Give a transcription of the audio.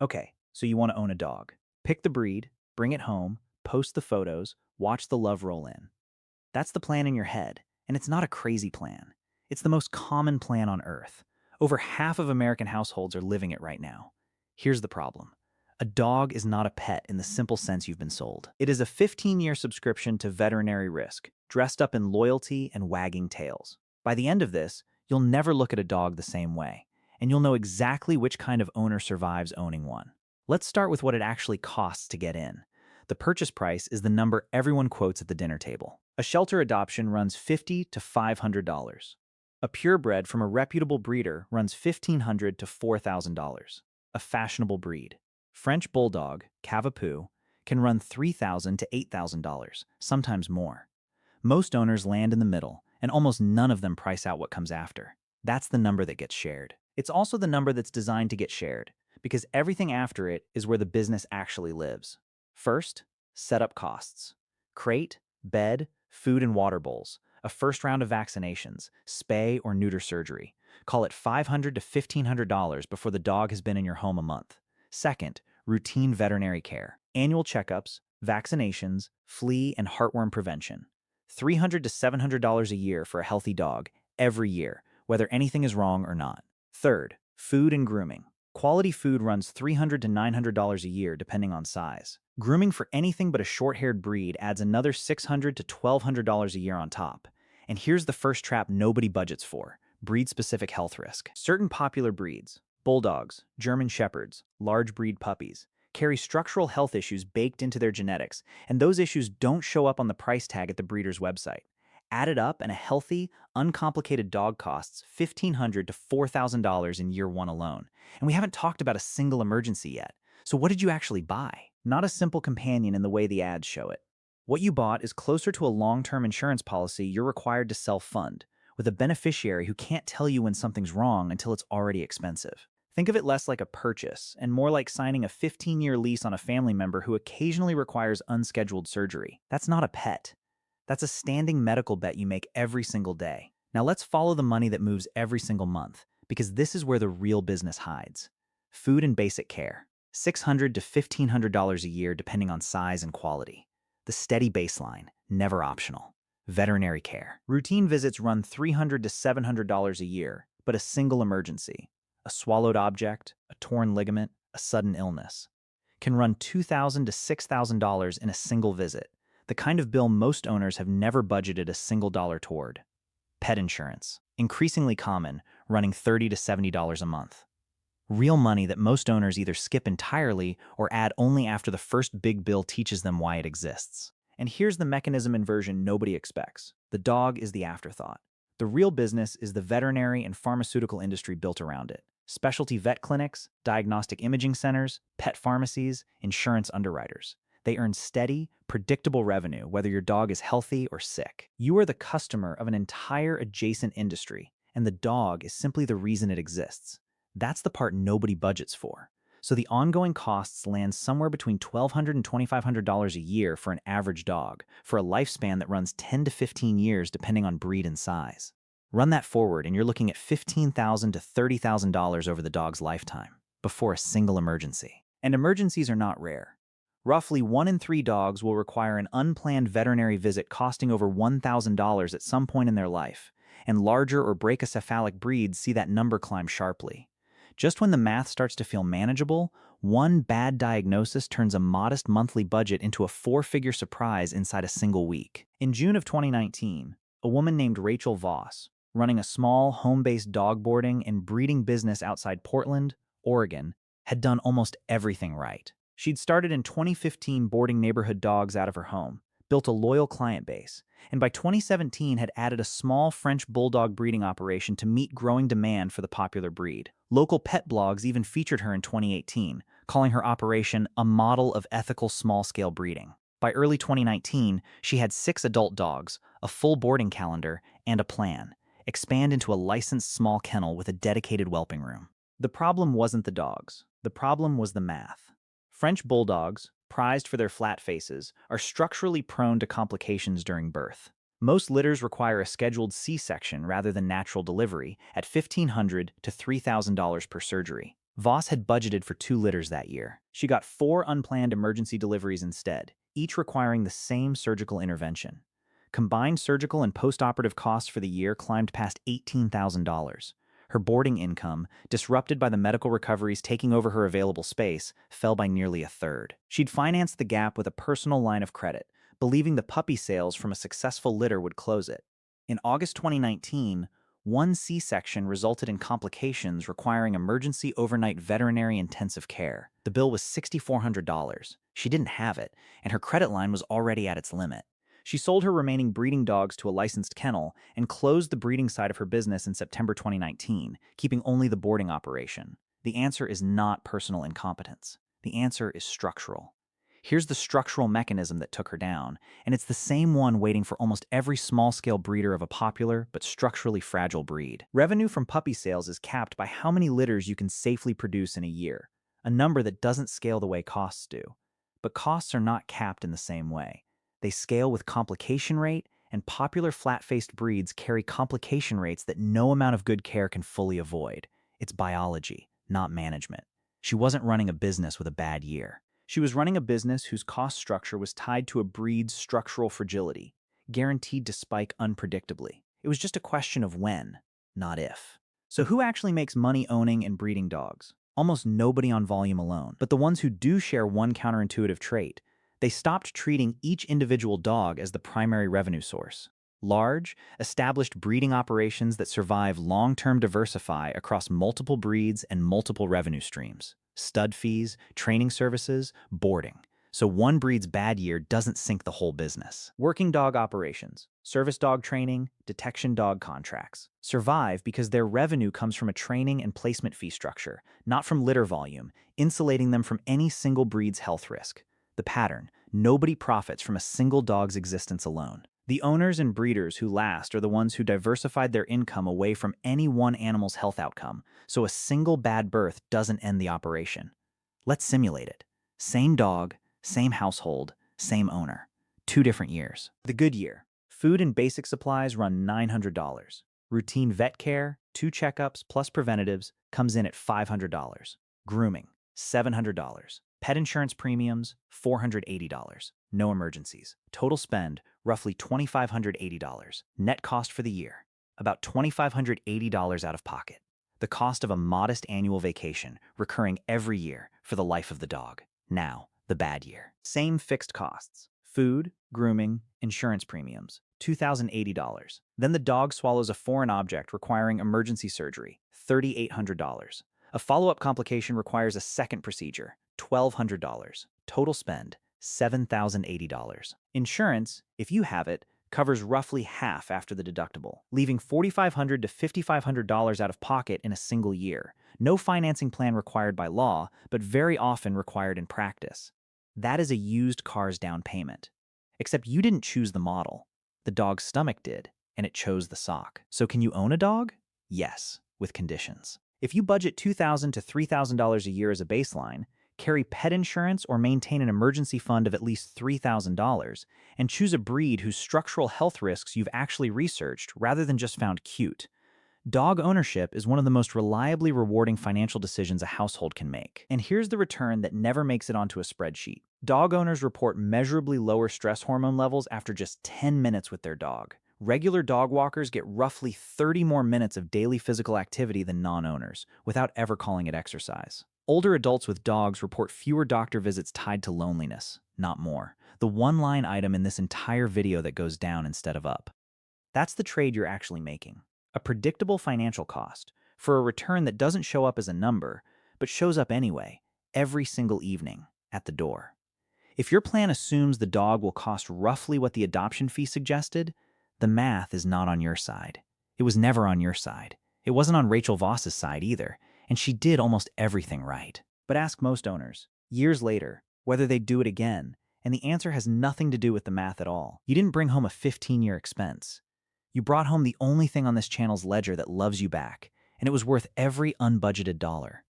Okay, so you want to own a dog. Pick the breed, bring it home, post the photos, watch the love roll in. That's the plan in your head, and it's not a crazy plan. It's the most common plan on Earth. Over half of American households are living it right now. Here's the problem. A dog is not a pet in the simple sense you've been sold. It is a 15-year subscription to veterinary risk, dressed up in loyalty and wagging tails. By the end of this, you'll never look at a dog the same way, and you'll know exactly which kind of owner survives owning one. Let's start with what it actually costs to get in. The purchase price is the number everyone quotes at the dinner table. A shelter adoption runs $50 to $500. A purebred from a reputable breeder runs $1,500 to $4,000. A fashionable breed. French Bulldog, Cavapoo, can run $3,000 to $8,000, sometimes more. Most owners land in the middle, and almost none of them price out what comes after. That's the number that gets shared. It's also the number that's designed to get shared, because everything after it is where the business actually lives. First, setup costs. Crate, bed, food and water bowls, a first round of vaccinations, spay or neuter surgery. Call it $500 to $1,500 before the dog has been in your home a month. Second, routine veterinary care, annual checkups, vaccinations, flea and heartworm prevention. $300 to $700 a year for a healthy dog, every year, whether anything is wrong or not. Third, food and grooming. Quality food runs $300 to $900 a year depending on size. Grooming for anything but a short-haired breed adds another $600 to $1,200 a year on top. And here's the first trap nobody budgets for: breed-specific health risk. Certain popular breeds, bulldogs, German shepherds, large breed puppies, carry structural health issues baked into their genetics, and those issues don't show up on the price tag at the breeder's website. Added up, and a healthy, uncomplicated dog costs $1,500 to $4,000 in year one alone. And we haven't talked about a single emergency yet. So what did you actually buy? Not a simple companion in the way the ads show it. What you bought is closer to a long-term insurance policy you're required to self-fund, with a beneficiary who can't tell you when something's wrong until it's already expensive. Think of it less like a purchase and more like signing a 15-year lease on a family member who occasionally requires unscheduled surgery. That's not a pet. That's a standing medical bet you make every single day. Now let's follow the money that moves every single month, because this is where the real business hides. Food and basic care. $600 to $1,500 a year depending on size and quality. The steady baseline, never optional. Veterinary care. Routine visits run $300 to $700 a year, but a single emergency, a swallowed object, a torn ligament, a sudden illness, can run $2,000 to $6,000 in a single visit, the kind of bill most owners have never budgeted a single dollar toward. Pet insurance, increasingly common, running $30 to $70 a month. Real money that most owners either skip entirely or add only after the first big bill teaches them why it exists. And here's the mechanism inversion nobody expects. The dog is the afterthought. The real business is the veterinary and pharmaceutical industry built around it. Specialty vet clinics, diagnostic imaging centers, pet pharmacies, insurance underwriters. They earn steady, predictable revenue whether your dog is healthy or sick. You are the customer of an entire adjacent industry, and the dog is simply the reason it exists. That's the part nobody budgets for. So the ongoing costs land somewhere between $1,200 and $2,500 a year for an average dog, for a lifespan that runs 10 to 15 years depending on breed and size. Run that forward and you're looking at $15,000 to $30,000 over the dog's lifetime, before a single emergency. And emergencies are not rare. Roughly 1 in 3 dogs will require an unplanned veterinary visit costing over $1,000 at some point in their life, and larger or brachycephalic breeds see that number climb sharply. Just when the math starts to feel manageable, one bad diagnosis turns a modest monthly budget into a 4-figure surprise inside a single week. In June of 2019, a woman named Rachel Voss, running a small home-based dog boarding and breeding business outside Portland, Oregon, had done almost everything right. She'd started in 2015 boarding neighborhood dogs out of her home, built a loyal client base, and by 2017 had added a small French bulldog breeding operation to meet growing demand for the popular breed. Local pet blogs even featured her in 2018, calling her operation a model of ethical small-scale breeding. By early 2019, she had 6 adult dogs, a full boarding calendar, and a plan: expand into a licensed small kennel with a dedicated whelping room. The problem wasn't the dogs. The problem was the math. French bulldogs, prized for their flat faces, are structurally prone to complications during birth. Most litters require a scheduled C-section rather than natural delivery at $1,500 to $3,000 per surgery. Voss had budgeted for 2 litters that year. She got 4 unplanned emergency deliveries instead, each requiring the same surgical intervention. Combined surgical and post-operative costs for the year climbed past $18,000. Her boarding income, disrupted by the medical recoveries taking over her available space, fell by nearly a third. She'd financed the gap with a personal line of credit, believing the puppy sales from a successful litter would close it. In August 2019, one C-section resulted in complications requiring emergency overnight veterinary intensive care. The bill was $6,400. She didn't have it, and her credit line was already at its limit. She sold her remaining breeding dogs to a licensed kennel and closed the breeding side of her business in September 2019, keeping only the boarding operation. The answer is not personal incompetence. The answer is structural. Here's the structural mechanism that took her down, and it's the same one waiting for almost every small-scale breeder of a popular but structurally fragile breed. Revenue from puppy sales is capped by how many litters you can safely produce in a year, a number that doesn't scale the way costs do. But costs are not capped in the same way. They scale with complication rate, and popular flat-faced breeds carry complication rates that no amount of good care can fully avoid. It's biology, not management. She wasn't running a business with a bad year. She was running a business whose cost structure was tied to a breed's structural fragility, guaranteed to spike unpredictably. It was just a question of when, not if. So who actually makes money owning and breeding dogs? Almost nobody on volume alone. But the ones who do share one counterintuitive trait: they stopped treating each individual dog as the primary revenue source. Large, established breeding operations that survive long-term diversify across multiple breeds and multiple revenue streams. Stud fees, training services, boarding. So one breed's bad year doesn't sink the whole business. Working dog operations, service dog training, detection dog contracts survive because their revenue comes from a training and placement fee structure, not from litter volume, insulating them from any single breed's health risk. The pattern: nobody profits from a single dog's existence alone. The owners and breeders who last are the ones who diversified their income away from any one animal's health outcome, so a single bad birth doesn't end the operation. Let's simulate it. Same dog, same household, same owner. 2 different years. The good year: food and basic supplies run $900. Routine vet care, 2 checkups plus preventatives, comes in at $500. Grooming, $700. Pet insurance premiums, $480. No emergencies. Total spend, roughly $2,580. Net cost for the year, about $2,580 out of pocket. The cost of a modest annual vacation, recurring every year for the life of the dog. Now, the bad year. Same fixed costs: food, grooming, insurance premiums, $2,080. Then the dog swallows a foreign object requiring emergency surgery, $3,800. A follow-up complication requires a second procedure, $1,200. Total spend, $7,080. Insurance, if you have it, covers roughly half after the deductible, leaving $4,500 to $5,500 out of pocket in a single year. No financing plan required by law, but very often required in practice. That is a used car's down payment. Except you didn't choose the model. The dog's stomach did, and it chose the sock. So can you own a dog? Yes, with conditions. If you budget $2,000 to $3,000 a year as a baseline, carry pet insurance or maintain an emergency fund of at least $3,000, and choose a breed whose structural health risks you've actually researched rather than just found cute. Dog ownership is one of the most reliably rewarding financial decisions a household can make. And here's the return that never makes it onto a spreadsheet. Dog owners report measurably lower stress hormone levels after just 10 minutes with their dog. Regular dog walkers get roughly 30 more minutes of daily physical activity than non-owners, without ever calling it exercise. Older adults with dogs report fewer doctor visits tied to loneliness, not more. The one-line item in this entire video that goes down instead of up. That's the trade you're actually making. A predictable financial cost for a return that doesn't show up as a number, but shows up anyway, every single evening, at the door. If your plan assumes the dog will cost roughly what the adoption fee suggested, the math is not on your side. It was never on your side. It wasn't on Rachel Voss's side either, and she did almost everything right. But ask most owners, years later, whether they'd do it again, and the answer has nothing to do with the math at all. You didn't bring home a 15-year expense. You brought home the only thing on this channel's ledger that loves you back, and it was worth every unbudgeted dollar.